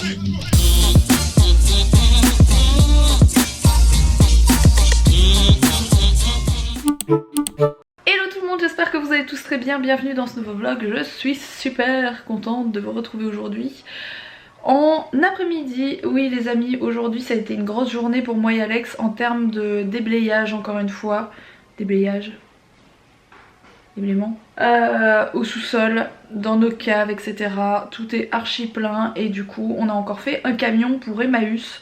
Hello tout le monde, j'espère que vous allez tous très bien, bienvenue dans ce nouveau vlog. Je suis super contente de vous retrouver aujourd'hui en après-midi. Oui les amis, aujourd'hui ça a été une grosse journée pour moi et Alex en termes de déblayage, encore une fois. Déblayage, déblayement au sous-sol, dans nos caves, etc. Tout est archi plein et du coup on a encore fait un camion pour Emmaüs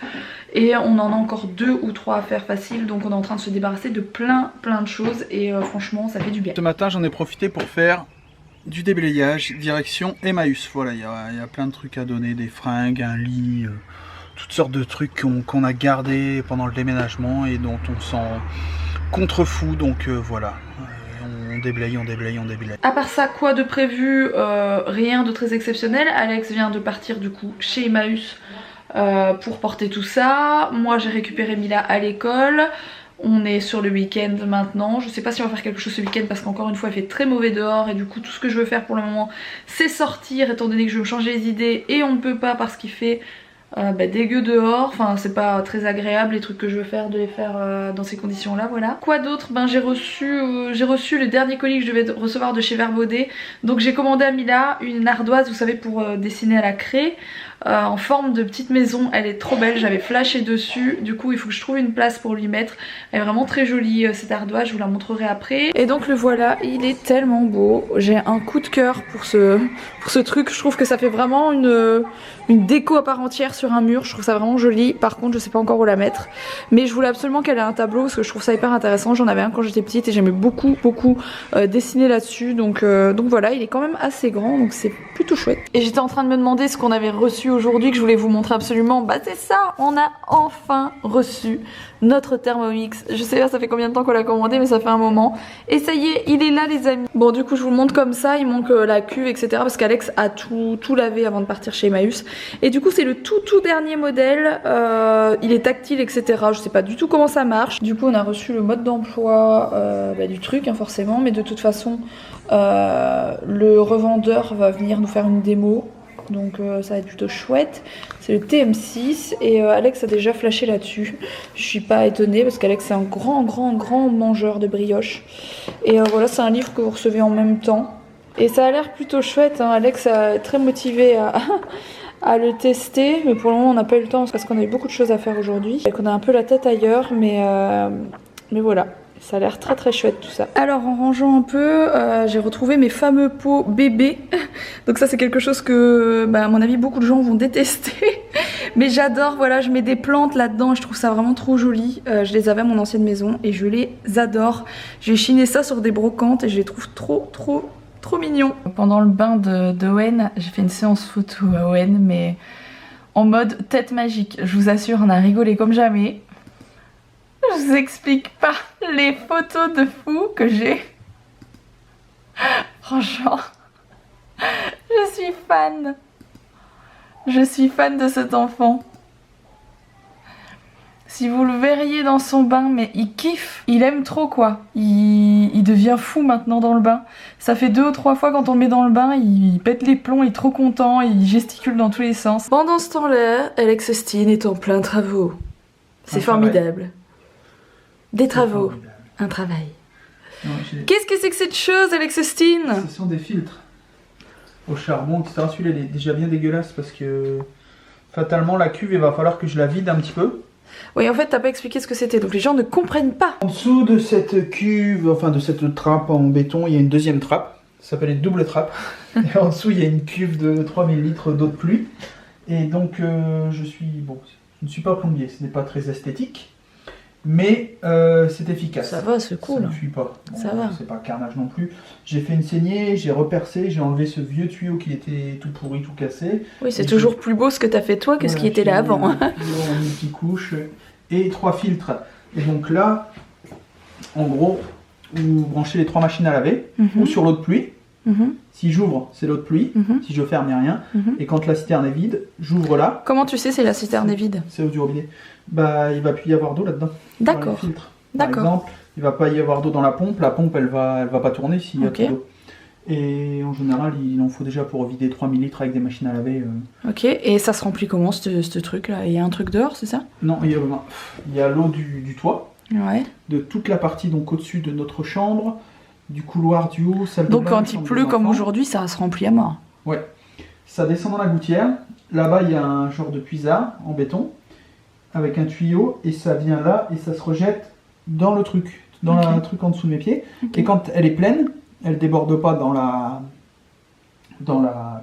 et on en a encore 2 ou 3 à faire facile, donc on est en train de se débarrasser de plein de choses et franchement ça fait du bien. Ce matin j'en ai profité pour faire du déblayage direction Emmaüs. Voilà, il y a plein de trucs à donner, des fringues, un lit, toutes sortes de trucs qu'on a gardés pendant le déménagement et dont on s'en contrefou, donc voilà. On déblaye. À part ça, quoi de prévu? Rien de très exceptionnel. Alex vient de partir du coup chez Emmaüs pour porter tout ça. Moi j'ai récupéré Mila à l'école. On est sur le week-end maintenant. Je sais pas si on va faire quelque chose ce week-end parce qu'encore une fois il fait très mauvais dehors et du coup tout ce que je veux faire pour le moment c'est sortir, étant donné que je veux me changer les idées et on ne peut pas parce qu'il fait dégueu dehors, enfin c'est pas très agréable les trucs que je veux faire de les faire dans ces conditions là, voilà. Quoi d'autre? J'ai reçu le dernier colis que je devais recevoir de chez Verbaudet, donc j'ai commandé à Mila une ardoise, vous savez, pour dessiner à la craie en forme de petite maison. Elle est trop belle, j'avais flashé dessus, du coup il faut que je trouve une place pour lui mettre. Elle est vraiment très jolie cette ardoise, je vous la montrerai après. Et donc le voilà, il est tellement beau, j'ai un coup de cœur pour ce truc. Je trouve que ça fait vraiment une déco à part entière sur un mur, je trouve ça vraiment joli. Par contre je sais pas encore où la mettre, mais je voulais absolument qu'elle ait un tableau parce que je trouve ça hyper intéressant. J'en avais un quand j'étais petite et j'aimais beaucoup dessiner là-dessus, donc voilà, il est quand même assez grand, donc c'est plutôt chouette. Et j'étais en train de me demander ce qu'on avait reçu aujourd'hui, que je voulais vous montrer absolument. Bah c'est ça, on a enfin reçu notre Thermomix. Je sais pas ça fait combien de temps qu'on l'a commandé, mais ça fait un moment. Et ça y est, il est là les amis. Bon du coup je vous le montre comme ça, il manque la cuve etc, parce qu'Alex a tout lavé avant de partir chez Emmaüs. Et du coup c'est le tout dernier modèle, il est tactile etc, je sais pas du tout comment ça marche. Du coup on a reçu le mode d'emploi du truc hein, forcément, mais de toute façon le revendeur va venir nous faire une démo. Donc ça va être plutôt chouette. C'est le TM6 et Alex a déjà flashé là-dessus. Je suis pas étonnée parce qu'Alex c'est un grand mangeur de brioche. Et voilà, c'est un livre que vous recevez en même temps. Et ça a l'air plutôt chouette hein. Alex est très motivé à le tester, mais pour le moment on n'a pas eu le temps parce qu'on a eu beaucoup de choses à faire aujourd'hui et qu'on a un peu la tête ailleurs, mais voilà. Ça a l'air très chouette tout ça. Alors en rangeant un peu, j'ai retrouvé mes fameux pots bébés. Donc ça c'est quelque chose que à mon avis beaucoup de gens vont détester. Mais j'adore, voilà, je mets des plantes là-dedans et je trouve ça vraiment trop joli. Je les avais à mon ancienne maison et je les adore. J'ai chiné ça sur des brocantes et je les trouve trop mignons. Pendant le bain de Owen, j'ai fait une séance photo à Owen, mais en mode tête magique. Je vous assure, on a rigolé comme jamais. Je vous explique pas les photos de fou que j'ai. Franchement, je suis fan. Je suis fan de cet enfant. Si vous le verriez dans son bain, mais il kiffe. Il aime trop quoi. Il devient fou maintenant dans le bain. Ça fait 2 ou 3 fois quand on le met dans le bain, il pète les plombs, il est trop content, il gesticule dans tous les sens. Pendant ce temps-là, Alex Estine est en plein travaux. C'est formidable. Des travaux, un travail. Qu'est-ce que c'est que cette chose, Alex Estine? Ce sont des filtres au charbon, etc. Celui-là il est déjà bien dégueulasse parce que fatalement la cuve il va falloir que je la vide un petit peu. Oui en fait t'as pas expliqué ce que c'était, donc les gens ne comprennent pas. En dessous de cette cuve, enfin de cette trappe en béton, il y a une deuxième trappe. Ça s'appelle une double trappe. Et en dessous il y a une cuve de 3000 litres d'eau de pluie. Et donc je ne suis pas plombier, ce n'est pas très esthétique. Mais c'est efficace. Ça va, c'est cool. Ça ne fuit pas. Bon, ça va. C'est pas carnage non plus. J'ai fait une saignée, j'ai repercé, j'ai enlevé ce vieux tuyau qui était tout pourri, tout cassé. Oui, c'est toujours plus beau ce que t'as fait toi que ce qui était là avant. Une petite couche et 3 filtres. Et donc là, en gros, vous branchez les 3 machines à laver ou sur l'eau de pluie. Si j'ouvre, c'est l'eau de pluie. Si je ferme, il n'y a rien. Et quand la citerne est vide, j'ouvre là. Comment tu sais si la citerne est vide? C'est l'eau du robinet. Bah, il va plus y avoir d'eau là-dedans. D'accord. Par exemple, il va pas y avoir d'eau dans la pompe. La pompe, elle va pas tourner s'il y a plus d'eau. Et en général, il en faut déjà pour vider 3000 litres avec des machines à laver. Ok, et ça se remplit comment ce truc là? Il y a un truc dehors, c'est ça? Non, il y a l'eau du toit, Ouais. de toute la partie donc au-dessus de notre chambre, du couloir du haut, salle de bain. Donc quand il pleut comme aujourd'hui, ça se remplit à mort. Ouais. Ça descend dans la gouttière. Là-bas, il y a un genre de puisard en béton avec un tuyau et ça vient là et ça se rejette dans le truc, dans Ok. le truc en dessous de mes pieds. Ok. Et quand elle est pleine, elle déborde pas dans la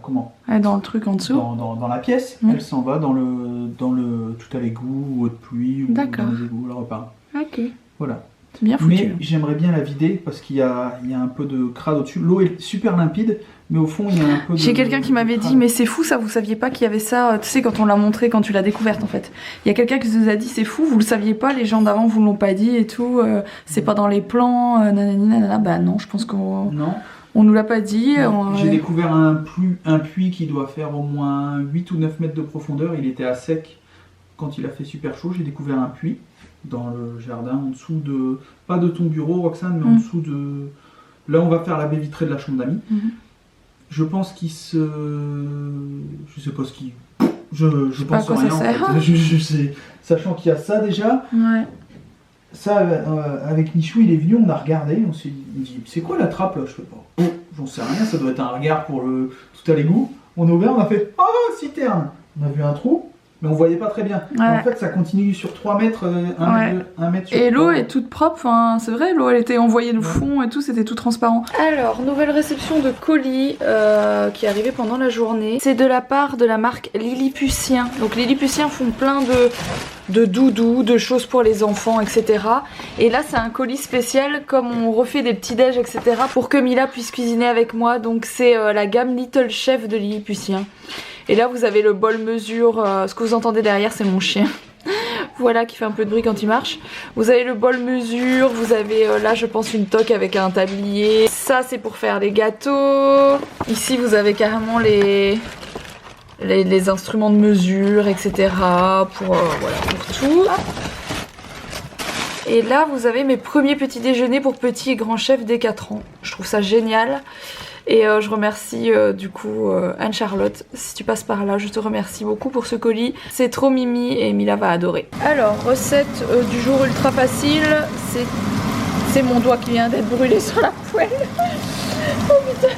comment? Ouais, dans le truc en dessous. Dans la pièce. Elle s'en va dans le tout à l'égout ou eau de pluie ou D'accord. dans les égouts, elle repart. Ok. Voilà. C'est bien foutu. Mais j'aimerais bien la vider parce qu'il y a un peu de crade au-dessus. L'eau est super limpide, mais au fond il y a un peu de. J'ai quelqu'un qui m'avait dit, mais c'est fou ça, vous saviez pas qu'il y avait ça, tu sais, quand on l'a montré, quand tu l'as découverte en fait. Il y a quelqu'un qui nous a dit, c'est fou, vous le saviez pas, les gens d'avant vous l'ont pas dit et tout, c'est pas dans les plans, nanani nanana. Bah non, je pense qu'on Non. nous l'a pas dit. J'ai découvert un puits qui doit faire au moins 8 ou 9 mètres de profondeur. Il était à sec quand il a fait super chaud. J'ai découvert un puits dans le jardin, en dessous de. Pas de ton bureau, Roxane, mais en dessous de. Là, on va faire la baie vitrée de la chambre d'amis. Je pense qu'il se. Je sais pas ce qu'il. Je pense pas à quoi rien. ça sert. En fait. Je sais. Sachant qu'il y a ça déjà. Ouais. Ça, avec Michou, il est venu, on a regardé, on s'est dit, il me dit, c'est quoi la trappe là? Je fais pas. J'en sais rien, ça doit être un regard pour le tout à l'égout. On a ouvert, on a fait, ah, citerne. On a vu un trou, mais on voyait pas très bien. Ouais. En fait, ça continue sur 3 mètres, 1 mètre sur Et l'eau 3. est toute propre, enfin, c'est vrai, l'eau elle était envoyée le fond et tout, c'était tout transparent. Alors, nouvelle réception de colis qui est arrivée pendant la journée. C'est de la part de la marque Lilliputien. Donc Lilliputien font plein de doudous, de choses pour les enfants, etc. Et là c'est un colis spécial, comme on refait des petits déj, etc. pour que Mila puisse cuisiner avec moi. Donc c'est la gamme Little Chef de Lilliputien. Et là vous avez le bol mesure, ce que vous entendez derrière c'est mon chien. Voilà, qui fait un peu de bruit quand il marche. Vous avez le bol mesure, vous avez là je pense une toque avec un tablier. Ça c'est pour faire les gâteaux. Ici vous avez carrément les instruments de mesure, etc. pour, voilà, pour tout. Et là vous avez mes premiers petits déjeuners pour petits et grands chefs dès 4 ans. Je trouve ça génial. Et je remercie du coup Anne-Charlotte, si tu passes par là, je te remercie beaucoup pour ce colis. C'est trop mimi et Mila va adorer. Alors, recette du jour ultra facile, c'est mon doigt qui vient d'être brûlé sur la poêle. Oh putain.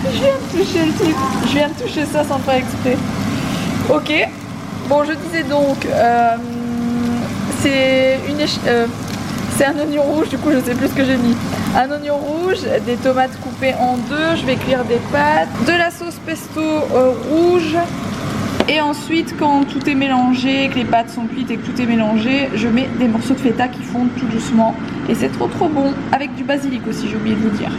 Je viens de toucher le truc, je viens de toucher ça sans faire exprès. Ok, bon je disais donc, c'est un oignon rouge, du coup je sais plus ce que j'ai mis. Un oignon rouge, des tomates coupées en deux, je vais cuire des pâtes, de la sauce pesto rouge. Et ensuite quand tout est mélangé, que les pâtes sont cuites et que tout est mélangé, je mets des morceaux de feta qui fondent tout doucement. Et c'est trop bon, avec du basilic aussi, j'ai oublié de vous dire.